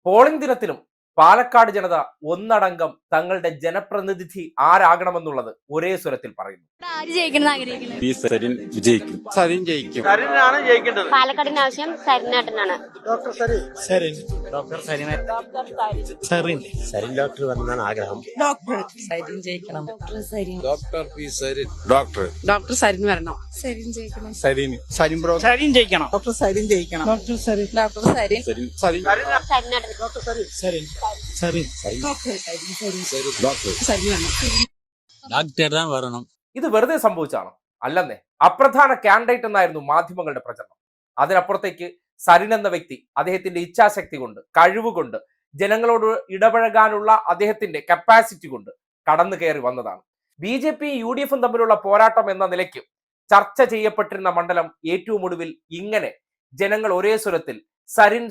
Polling ദിനത്തിലും Palakkad ജനത ഒന്നടങ്കം തങ്ങളുടെ ജനപ്രതിനിധി ആരാകണമെന്നുള്ളത് ഒരേ സ്വരത്തിൽ പറയുന്നു. സരിനാണ് ജയിക്കേണ്ടത്. പാലക്കാടിന് ആവശ്യം സരിനാട്ടനാണ്. ഡോക്ടർ സരിൻ ഡോക്ടർ വന്നാണ് ആഗ്രഹം. ഡോക്ടർ സരിൻ ജയിക്കണം. ഡോക്ടർ സരിൻ വരണം. സരിൻ ജയിക്കണം. സരിൻ ബ്രോ സരിൻ ജയിക്കണം. ഡോക്ടർ സരിൻ ജയിക്കണം. ഡോക്ടർ സരിൻ. സരിനാട്ടൻ. ഡോക്ടർ സരിൻ ഡോക്ടർ വരണം. ഇത് വെറുതെ സംഭവിച്ചാണോ? അല്ലെന്നേ. അപ്രധാന കാൻഡിഡേറ്റ് എന്നായിരുന്നു മാധ്യമങ്ങളുടെ പ്രചരണം. അതിനപ്പുറത്തേക്ക് സരിൻ എന്ന വ്യക്തി അദ്ദേഹത്തിന്റെ ഇച്ഛാശക്തി കൊണ്ട്, കഴിവുകൊണ്ട്, ജനങ്ങളോട് ഇടപഴകാനുള്ള അദ്ദേഹത്തിന്റെ കപ്പാസിറ്റി കൊണ്ട് കടന്നു കയറി വന്നതാണ്. BJP UDF തമ്മിലുള്ള പോരാട്ടം എന്ന നിലയ്ക്ക് ചർച്ച ചെയ്യപ്പെട്ടിരുന്ന മണ്ഡലം ഏറ്റവും ഒടുവിൽ ഇങ്ങനെ ജനങ്ങൾ ഒരേ സ്വരത്തിൽ സരിൻ